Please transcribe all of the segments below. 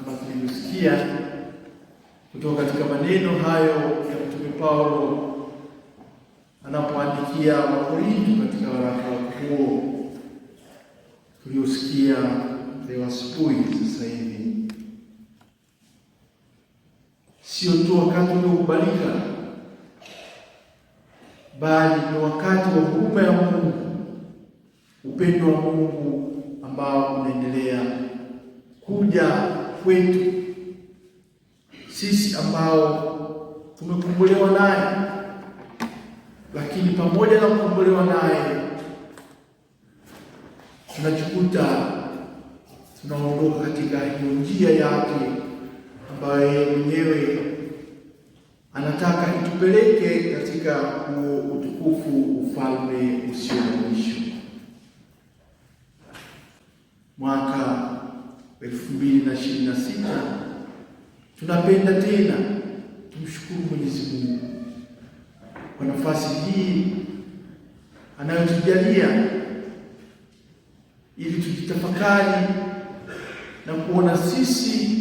kama tulivyosikia kutoka katika maneno hayo ya Mtume Paulo anapoandikia Wakorintho katika waraka huo tuliosikia leo asubuhi. Sasa hivi sio tu wakati uliokubalika, bali ni wakati wa huruma ya Mungu, upendo wa Mungu ambao unaendelea kuja kwetu sisi ambao tumekombolewa naye. Lakini pamoja na kukombolewa naye, tunajikuta tunaondoka katika hiyo njia yake ambayo yeye mwenyewe anataka itupeleke katika huo utukufu, ufalme usio na mwisho. Mwaka 2026 tunapenda tena tumshukuru Mwenyezi Mungu kwa nafasi hii anayotujalia ili tujitafakari na kuona sisi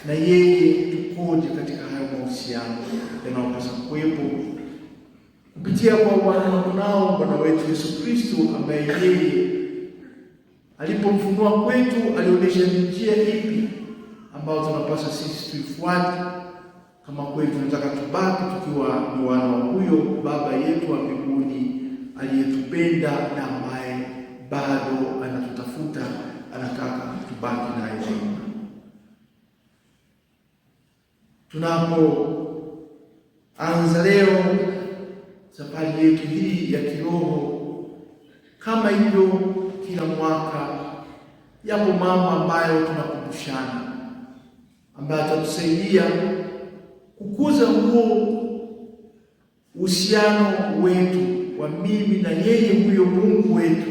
na yeye tukoje katika hayo mahusiano yanayopaswa kuwepo kupitia kwa Bwana wetu Yesu Kristo, ambaye yeye alipomfunua kwetu alionyesha njia ipi ambayo tunapaswa sisi tuifuate kama kweli tunataka tubaki tukiwa ni wana wa huyo Baba yetu wa mbinguni aliyetupenda na ambaye bado anatutafuta, anataka tubaki naye daima. Tunapoanza leo safari yetu hii ya kiroho, kama hivyo kila mwaka, yapo mambo ambayo tunakumbushana, ambayo atatusaidia kukuza huo uhusiano wetu wa mimi na yeye, huyo Mungu wetu.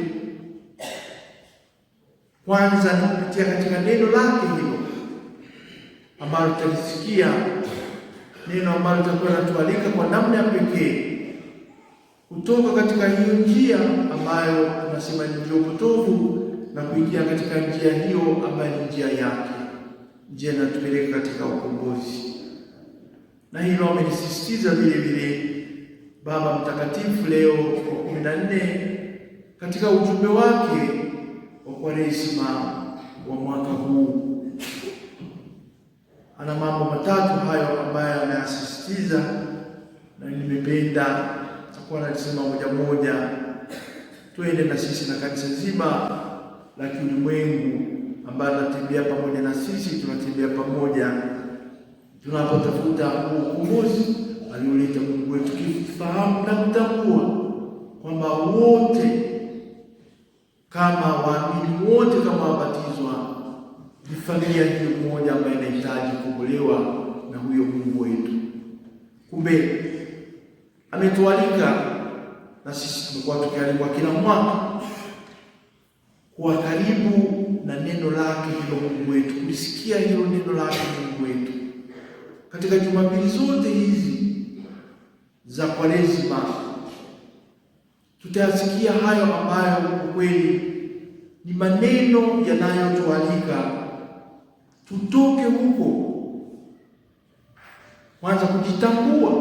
Kwanza ni kupitia katika neno lake hilo ambalo tutalisikia, neno ambalo litakuwa linatualika kwa namna ya pekee kutoka katika hiyo njia ambayo tunasema ni njia potofu na kuingia katika njia hiyo ambayo ni njia yake, njia inatupeleka katika ukombozi. Na hilo amelisisitiza vile vile Baba Mtakatifu Leo wa 14 katika ujumbe wake wa Kwaresima wa mwaka huu. Ana mambo matatu hayo ambayo anayasisitiza, na nimependa takuwa anasema moja moja, tuende na sisi na kanisa zima la kiulimwengu ambalo natembea pamoja na sisi, tunatembea pamoja tunapotafuta ukombozi alioleta Mungu wetu, kifahamu na kutambua kwamba wote kama waamini, wote kama wabatizwa, ni familia hiyo moja ambayo inahitaji kukombolewa na huyo Mungu wetu. Kumbe ametualika na sisi tumekuwa tukialikwa kila mwaka kuwa karibu na neno lake hilo Mungu wetu, kulisikia hilo neno lake Mungu wetu. Katika Jumapili zote hizi za Kwaresima tutayasikia hayo ambayo kwa kweli ni maneno yanayotualika tutoke huko, kwanza kujitambua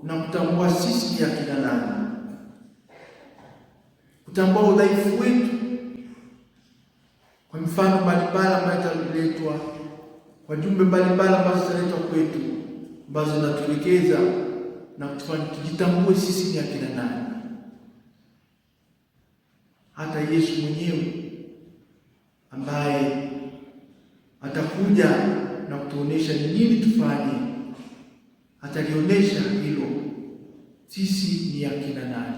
na kutambua sisi ni akina nani, kutambua udhaifu wetu kwa mfano mbalimbali ambayo italetwa, kwa jumbe mbalimbali ambazo zitaletwa kwetu, ambazo zinatuelekeza na kutufanya tujitambue sisi ni akina nani. Hata Yesu mwenyewe ambaye atakuja na kutuonesha ni nini tufanye, atalionyesha hilo sisi ni akina nani.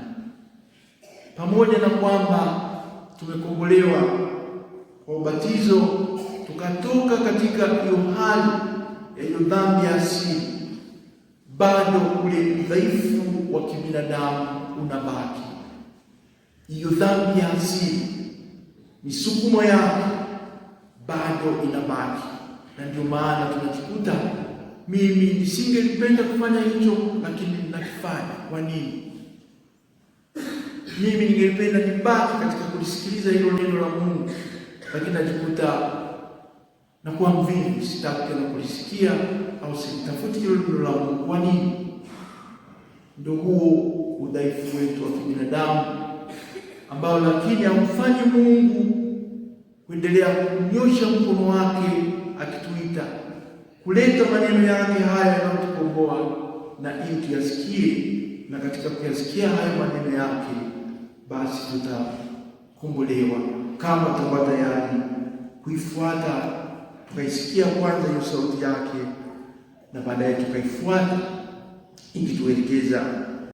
Pamoja na kwamba tumekombolewa kwa ubatizo, tukatoka katika hiyo hali ya hiyo dhambi ya asili, bado ule udhaifu wa kibinadamu unabaki. Hiyo dhambi ya asili, misukumo yake bado inabaki, na ndio maana tunajikuta, mimi nisingelipenda kufanya hicho lakini ninakifanya. Kwa nini? Mimi ningelipenda nibaki katika kulisikiliza hilo neno la Mungu, lakini najikuta na kuwa mvivu, sitaki tena kulisikia au sitafuti hilo neno la Mungu. Kwa nini? Ndio huo udhaifu wetu wa kibinadamu ambao lakini hamfanyi Mungu kuendelea kunyosha mkono wake akituita kuleta maneno yake haya yanayotukomboa, na ili tuyasikie, na katika kuyasikia hayo maneno yake basi tutakombolewa kama tutakuwa tayari kuifuata, tukaisikia kwanza hiyo sauti yake na baadaye tukaifuata ikituelekeza